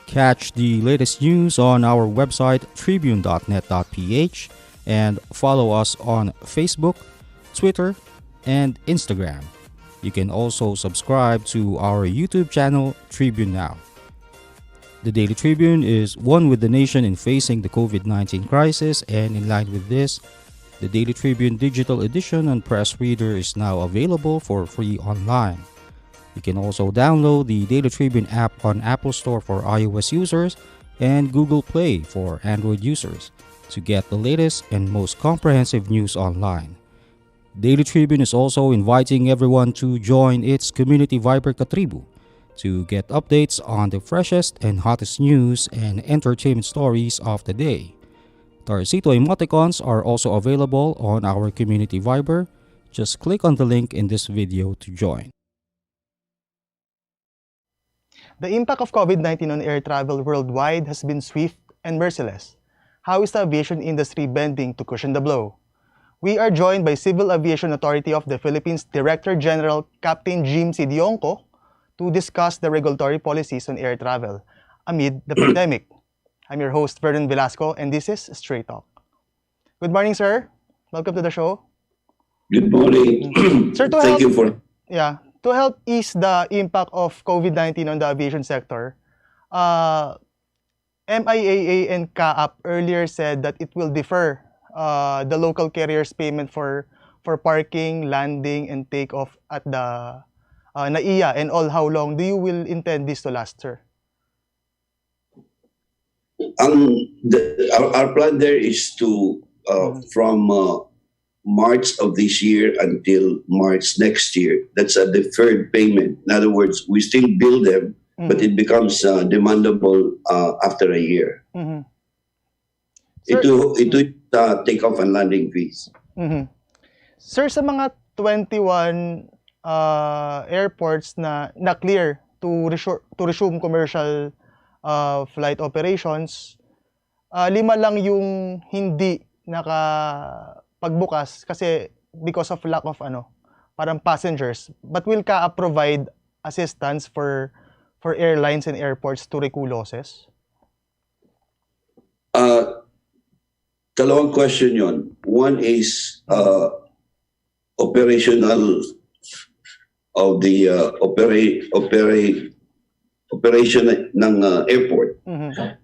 Catch the latest news on our website tribune.net.ph and follow us on Facebook, Twitter, and Instagram. You can also subscribe to our YouTube channel, Tribune Now. The Daily Tribune is one with the nation in facing the COVID-19 crisis, and in line with this, the Daily Tribune digital edition and press reader is now available for free online. You can also download the Daily Tribune app on Apple Store for iOS users and Google Play for Android users to get the latest and most comprehensive news online. Daily Tribune is also inviting everyone to join its Community Viber Katribu to get updates on the freshest and hottest news and entertainment stories of the day. Tarcito emoticons are also available on our Community Viber. Just click on the link in this video to join. The impact of COVID-19 on air travel worldwide has been swift and merciless. How is the aviation industry bending to cushion the blow? We are joined by Civil Aviation Authority of the Philippines Director General Captain Sydiongco to discuss the regulatory policies on air travel amid the pandemic. I'm your host, Vernon Velasco, and this is Straight Talk. Good morning, sir. Welcome to the show. Good morning. Sir, Thank you for... to help ease the impact of COVID-19 on the aviation sector, MIAA and Capt earlier said that it will defer the local carriers' payment for parking, landing, and takeoff at the NAIA, and all. How long do you will intend this to last, sir? Our plan there is to, from March of this year until March next year. That's a deferred payment. In other words, we still bill them, but it becomes demandable after a year. Ito takeoff and landing fees. Sir, sa mga 21 airports na clear to resume commercial flight operations, 5 lang yung hindi pagbukas kasi because of lack of parang passengers, but will Capt provide assistance for airlines and airports to recoup losses? Dalawang question yon. One is operational of the operation ng airport.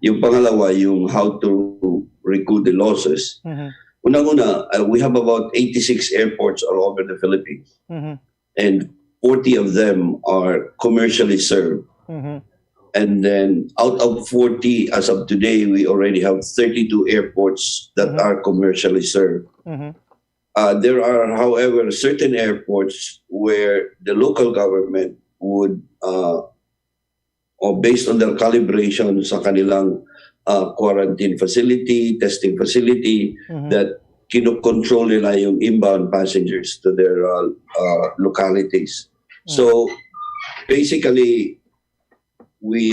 Yung pangalawa, yung how to recoup the losses. Unang-una, we have about 86 airports all over the Philippines, and 40 of them are commercially served. And then out of 40, as of today, we already have 32 airports that are commercially served. There are, however, certain airports where the local government would, or based on their calibration sa kanilang quarantine facility, testing facility, that kinokontrol nila yung inbound passengers to their localities. So basically, we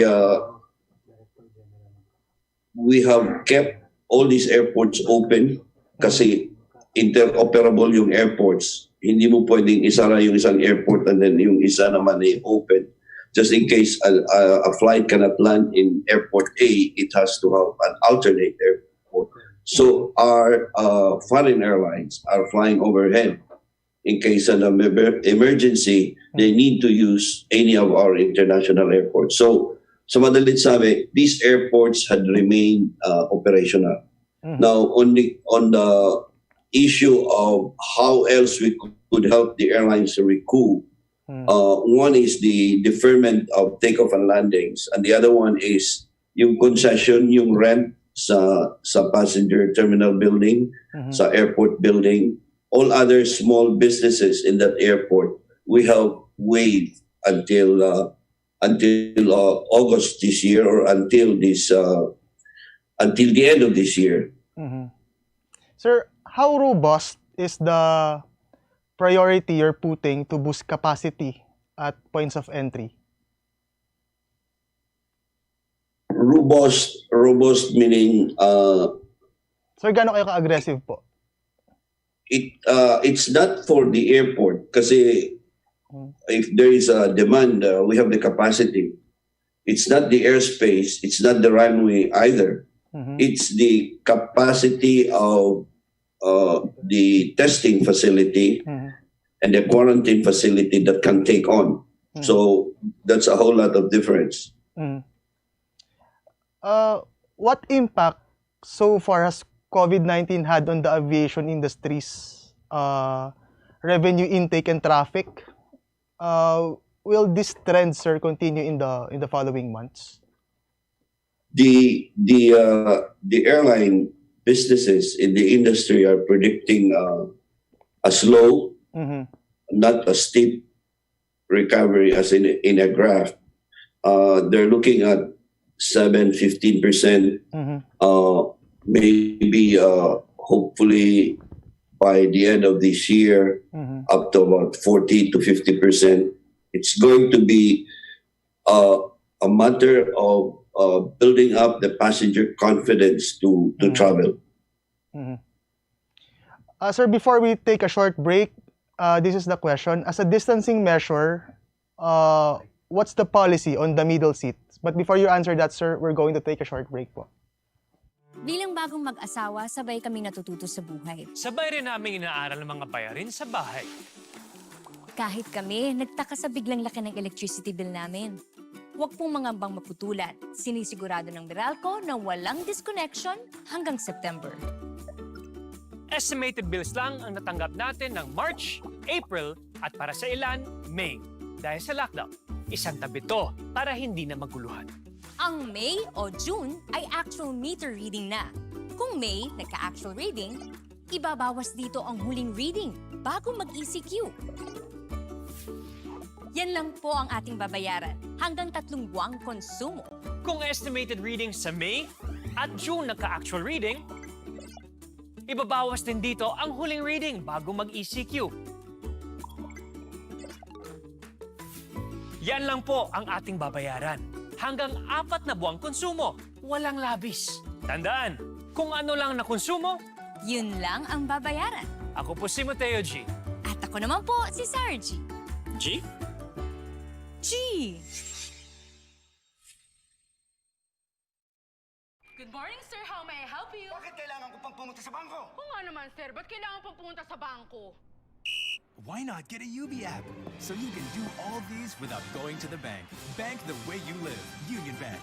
have kept all these airports open kasi interoperable yung airports. Hindi mo pwedeng isara yung isang airport and then yung isa naman ay open. Just in case a flight cannot land in airport A, it has to have an alternate airport. So our foreign airlines are flying overhead. In case of an emergency, they need to use any of our international airports. So, sa madalit sabi, these airports had remained operational. Now, on the issue of how else we could help the airlines to recoup, one is the deferment of takeoff and landings, and the other one is yung concession, yung rent sa passenger terminal building, sa airport building. All other small businesses in that airport, we have waived until August this year, or until the end of this year. Sir, how robust is the priority you're putting to boost capacity at points of entry? Robust meaning... Sir, gaano kayo ka-aggressive po? It's not for the airport kasi if there is a demand, we have the capacity. it's not the airspace, it's not the runway either. It's the capacity of the testing facility and the quarantine facility that can take on. So that's a whole lot of difference. What impact so far has COVID-19 had on the aviation industry's revenue intake and traffic? Will this trend, sir, continue in the following months? The airline businesses in the industry are predicting a slow, not a steep recovery as in a graph. They're looking at 7-15%, maybe hopefully by the end of this year, up to about 40 to 50%. It's going to be a matter of building up the passenger confidence to travel. Sir, before we take a short break, this is the question. As a distancing measure, what's the policy on the middle seat? But before you answer that, sir, we're going to take a short break po. Bilang bagong mag-asawa, sabay kami natututo sa buhay. Sabay rin namin inaaral ng mga bayarin sa bahay. Kahit kami, nagtaka sa biglang laki ng electricity bill namin. Huwag pong mangambang maputulan. Sinisigurado ng Meralco na walang disconnection hanggang September. Estimated bills lang ang natanggap natin ng March, April at para sa ilan, May. Dahil sa lockdown, isang tabi to para hindi na maguluhan. Ang May o June ay actual meter reading na. Kung May nagka-actual reading, ibabawas dito ang huling reading bago mag-ECQ. Yan lang po ang ating babayaran hanggang 3 buwang konsumo. Kung estimated reading sa May at June nagka-actual reading, ibabawas din dito ang huling reading bago mag-ECQ. Yan lang po ang ating babayaran. Hanggang 4 na buwang konsumo, walang labis. Tandaan, kung ano lang na konsumo, Yun lang ang babayaran. ako po si Mateo G. At ako naman po si Sarah G. G? G! Good morning, sir. How may I help you? Bakit kailangan ko pang pumunta sa bangko? Oo nga naman, sir. Ba't kailangan pang pumunta sa bangko? Why not get a UB app so you can do all these without going to the bank? Bank the way you live. Union Bank.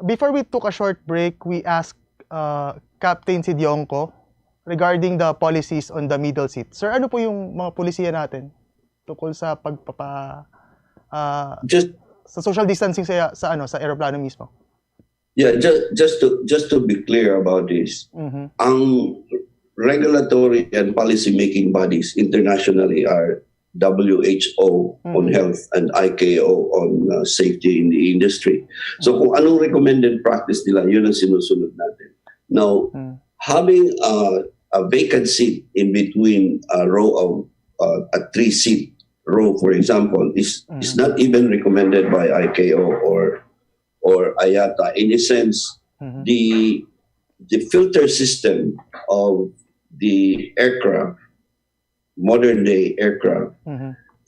Before we took a short break, we asked Captain Sydiongco regarding the policies on the middle seat. Sir, ano po yung mga polisiya natin tungkol sa Just sa social distancing sa eroplano mismo? Yeah, just to be clear about this, ang regulatory and policy-making bodies internationally are WHO on health and ICAO on safety in the industry. So kung anong recommended practice nila, yun ang sinusunod natin. Now, having a vacant seat in between a row of a 3-seat row, for example, is not even recommended by ICAO or IATA. In a sense, the filter system of the aircraft, modern day aircraft,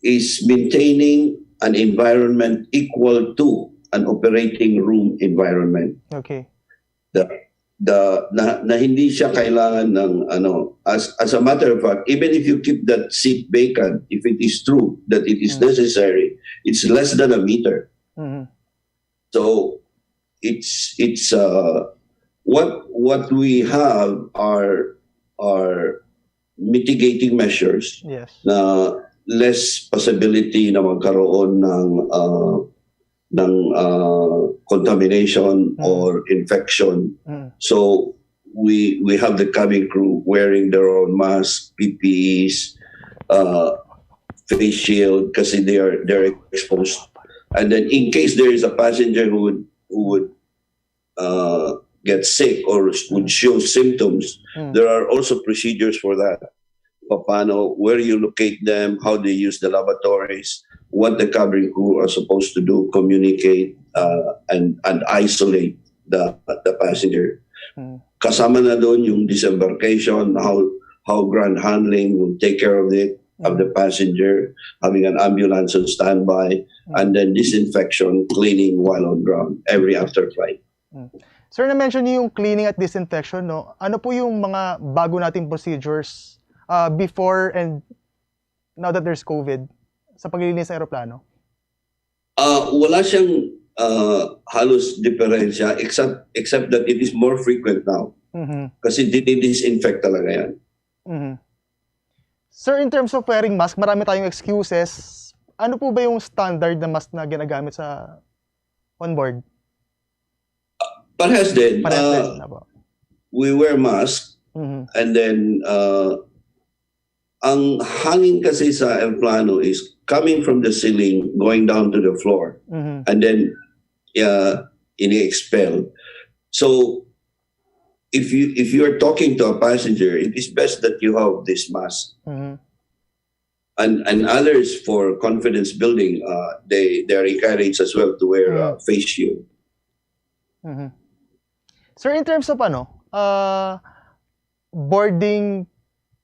is maintaining an environment equal to an operating room environment. Okay. Na hindi siya kailangan ng as a matter of fact, even if you keep that seat vacant, if it is true that it is necessary, it's less than a meter. So it's what we have are mitigating measures. Yes. Na less possibility na magkaroon ng contamination or infection. So we have the cabin crew wearing their own masks, PPEs, face shield kasi they're exposed. And then in case there is a passenger who would get sick or would show symptoms, there are also procedures for that. Paano, where you locate them, how they use the lavatories, what the cabin crew are supposed to do, communicate and isolate the passenger. Kasama na doon yung disembarkation, how ground handling will take care of it, of the passenger, having an ambulance on standby, and then disinfection, cleaning while on ground every after flight. Sir, na-mention niyo yung cleaning at disinfection, no? Ano po yung mga bago nating procedures before and now that there's COVID sa paglilinis ng aeroplano? Wala siyang halos diferensya except that it is more frequent now. Kasi disinfect talaga yan. Sir, in terms of wearing mask, marami tayong excuses. Ano po ba yung standard na mask na ginagamit sa onboard? Parehas din. Parehas din na po. We wear mask and then ang hangin kasi sa aeroplano is coming from the ceiling, going down to the floor, and then ini-expel. So if you are talking to a passenger, it is best that you have this mask. And others for confidence building, they are encouraged as well to wear face shield. Sir, in terms of boarding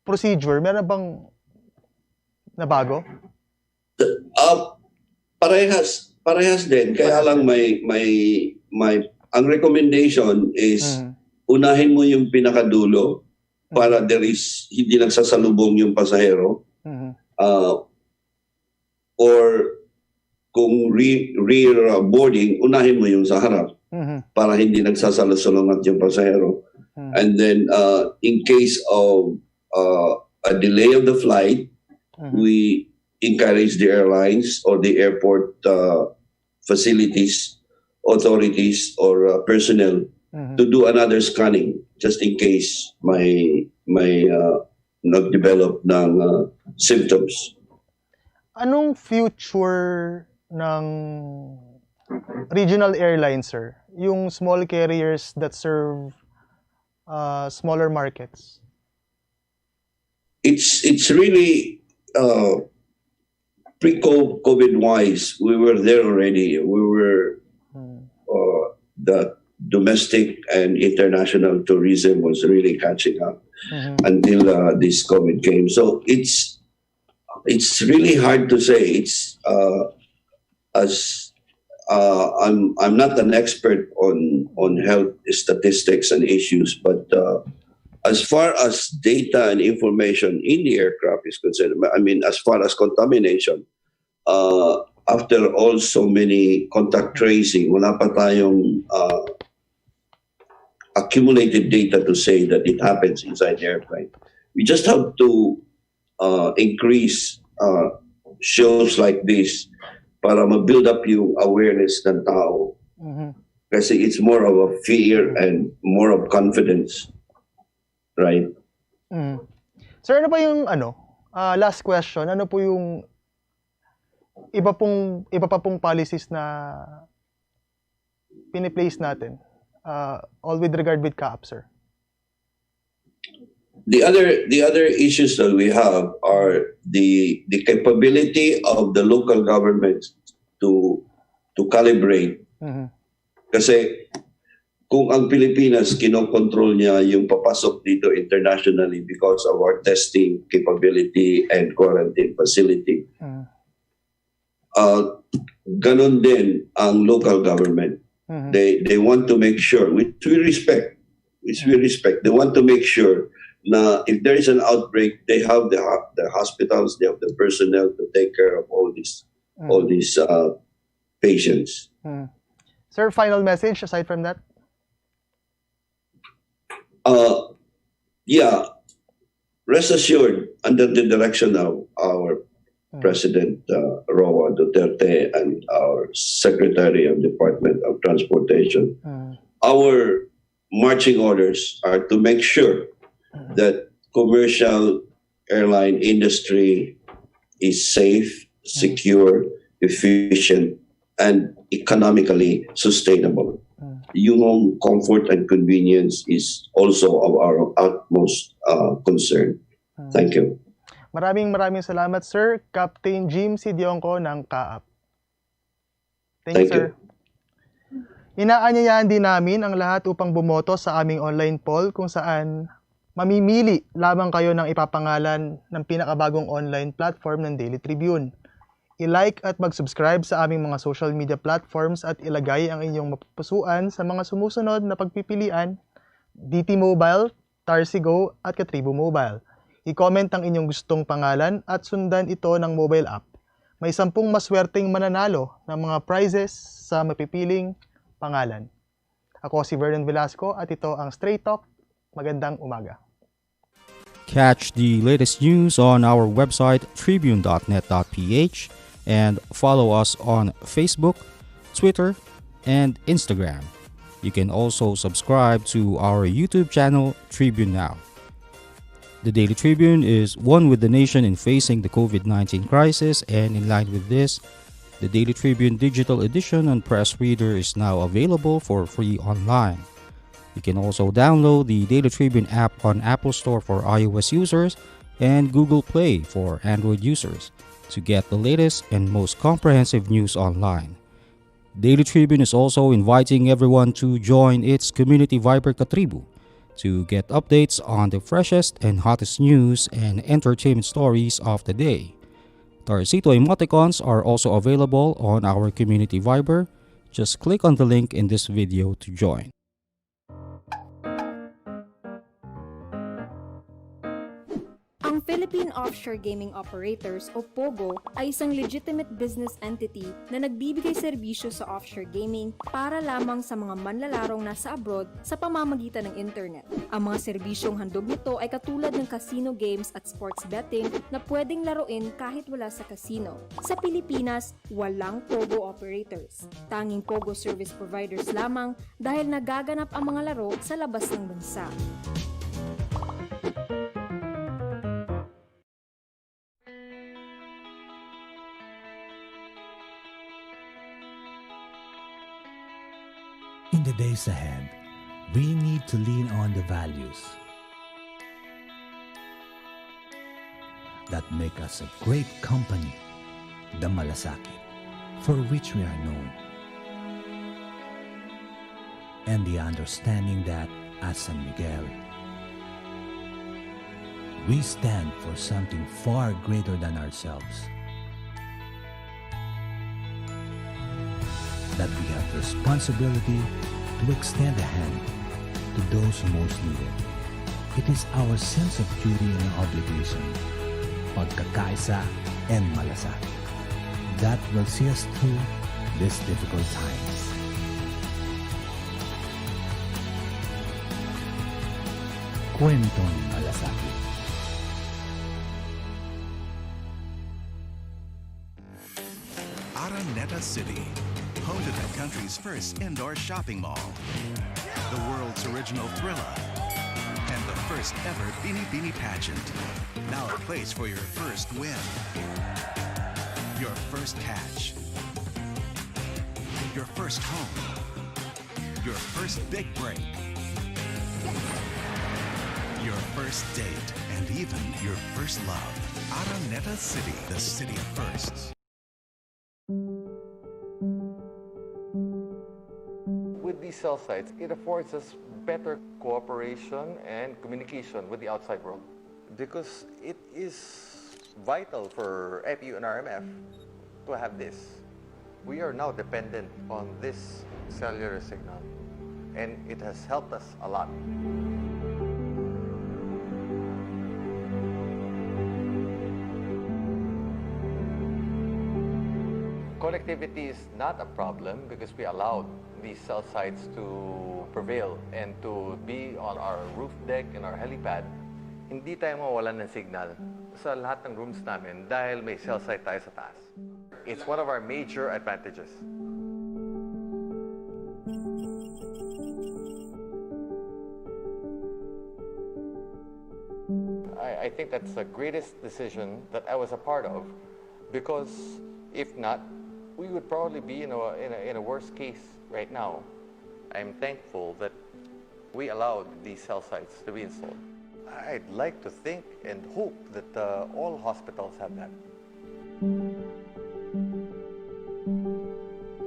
procedure, meron bang nabago? Parehas din. Kaya lang may ang recommendation is unahin mo yung pinakadulo para hindi nagsasalubong yung pasahero. Or kung rear boarding, unahin mo yung sa harap para hindi nagsasalungat yung pasahero. And then in case of a delay of the flight, we encourage the airlines or the airport facilities, authorities, or personnel to do another scanning just in case may nag-develop ng symptoms. Anong future ng regional airlines, sir? Yung small carriers that serve smaller markets? It's really pre-COVID wise. We were there already. We were the domestic and international tourism was really catching up until this COVID came. So it's really hard to say. It's I'm not an expert on health statistics and issues, but as far as data and information in the aircraft is concerned, I mean, as far as contamination, after all so many contact tracing, wala pa tayong accumulated data to say that it happens inside the airplane. We just have to increase shows like this para ma-build up yung awareness ng tao. Kasi it's more of a fear and more of confidence. Right? Sir, ano pa yung last question, ano po yung iba pa pong policies na piniplace natin? All with regard with Capt, sir. The other issues that we have are the capability of the local government to calibrate. Kasi kung ang Pilipinas kinokontrol niya yung papasok dito internationally because of our testing capability and quarantine facility, ganon din ang local government. They want to make sure, which we respect. They want to make sure na if there is an outbreak, they have the hospitals, they have the personnel to take care of all these patients. Sir, final message aside from that? Rest assured, under the direction of our President Roa Duterte and our Secretary of Department of Transportation, our marching orders are to make sure that commercial airline industry is safe, secure, efficient, and economically sustainable. Yung comfort and convenience is also of our utmost concern. Thank you. Maraming salamat, sir. Captain Jim Sydiongco ng Capt. Thank sir. Inaanyayahan din namin ang lahat upang bumoto sa aming online poll kung saan Mamimili lamang kayo ng ipapangalan ng pinakabagong online platform ng Daily Tribune. I-like at mag-subscribe sa aming mga social media platforms at ilagay ang inyong mapupusuan sa mga sumusunod na pagpipilian: DT Mobile, Tarsigo at Katribo Mobile. I-comment ang inyong gustong pangalan at sundan ito ng mobile app. May 10 maswerteng mananalo ng mga prizes sa mapipiling pangalan. Ako si Vernon Velasco at ito ang Straight Talk. Magandang umaga. Catch the latest news on our website tribune.net.ph and follow us on Facebook, Twitter, and Instagram. You can also subscribe to our YouTube channel, Tribune Now. The Daily Tribune is one with the nation in facing the COVID-19 crisis, and in line with this, the Daily Tribune digital edition and press reader is now available for free online. You can also download the Daily Tribune app on Apple Store for iOS users and Google Play for Android users to get the latest and most comprehensive news online. Daily Tribune is also inviting everyone to join its community Viber Katribu to get updates on the freshest and hottest news and entertainment stories of the day. Tarsito emoticons are also available on our community Viber. Just click on the link in this video to join. Ang Philippine Offshore Gaming Operators o POGO ay isang legitimate business entity na nagbibigay serbisyo sa offshore gaming para lamang sa mga manlalarong nasa abroad sa pamamagitan ng internet. Ang mga serbisyong handog nito ay katulad ng casino games at sports betting na pwedeng laruin kahit wala sa casino. Sa Pilipinas, walang POGO operators. Tanging POGO service providers lamang dahil nagaganap ang mga laro sa labas ng bansa. In the days ahead, we need to lean on the values that make us a great company, the Malasakit, for which we are known. And the understanding that, as San Miguel, we stand for something far greater than ourselves. That we have the responsibility to extend a hand to those who most need it. It is our sense of duty and obligation, pagkakaisa and malasakit, that will see us through these difficult times. Kwentong Malasakit. Araneta City, home to the country's first indoor shopping mall, the world's original Thrilla, and the first ever Bini Bini pageant. Now a place for your first win, your first catch, your first home, your first big break, your first date, and even your first love. Araneta City, the city of firsts. With these cell sites, it affords us better cooperation and communication with the outside world. Because it is vital for FU and RMF to have this. We are now dependent on this cellular signal, and it has helped us a lot. Connectivity is not a problem because we allowed these cell sites to prevail and to be on our roof deck and our helipad. Hindi tayo mawalan ng signal sa lahat ng rooms namin dahil may cell site tayo sa taas. It's one of our major advantages. I think that's the greatest decision that I was a part of, because if not, we would probably be in a worse case right now. I'm thankful that we allowed these cell sites to be installed. I'd like to think and hope that all hospitals have that.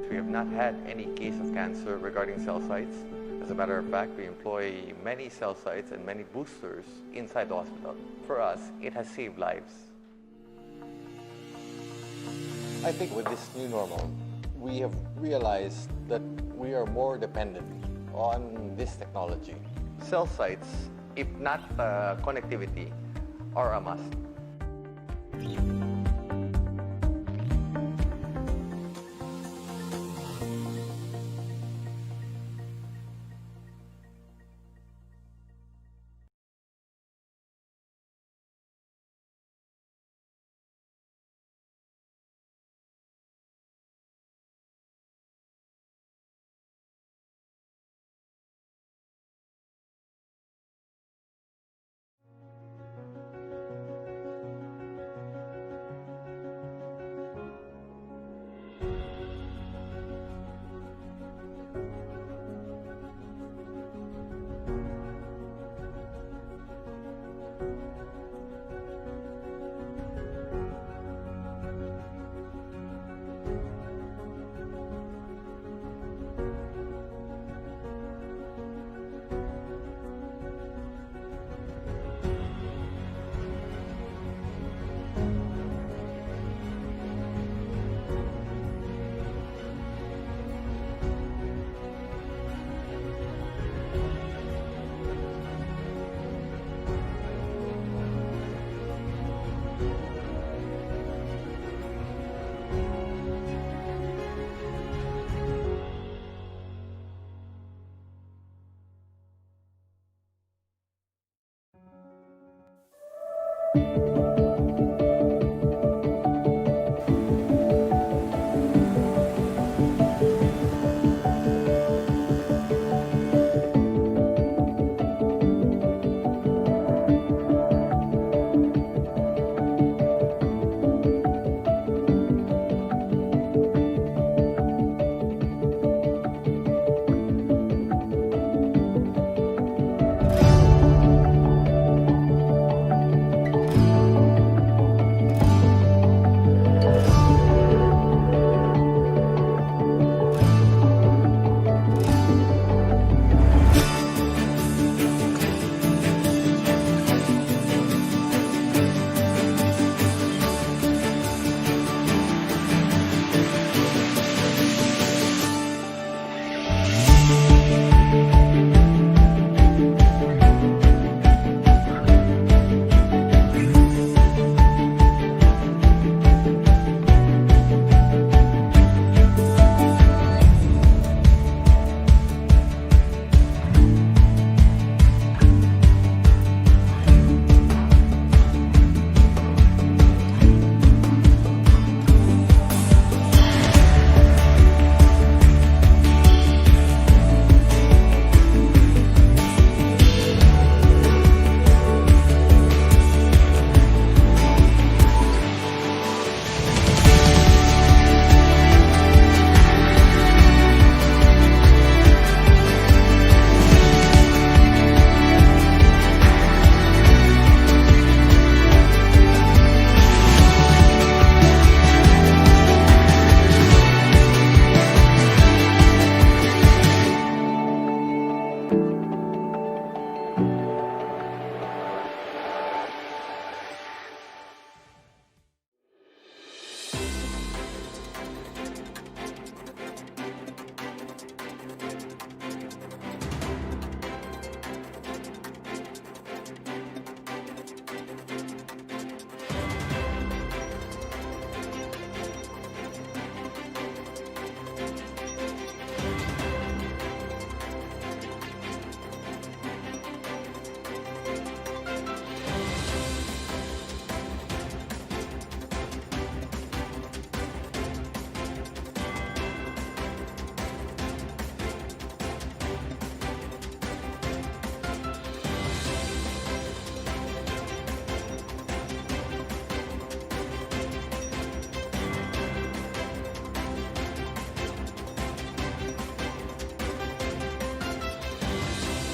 We have not had any case of cancer regarding cell sites. As a matter of fact, we employ many cell sites and many boosters inside the hospital. For us, it has saved lives. I think with this new normal, we have realized that we are more dependent on this technology. Cell sites, if not connectivity, are a must.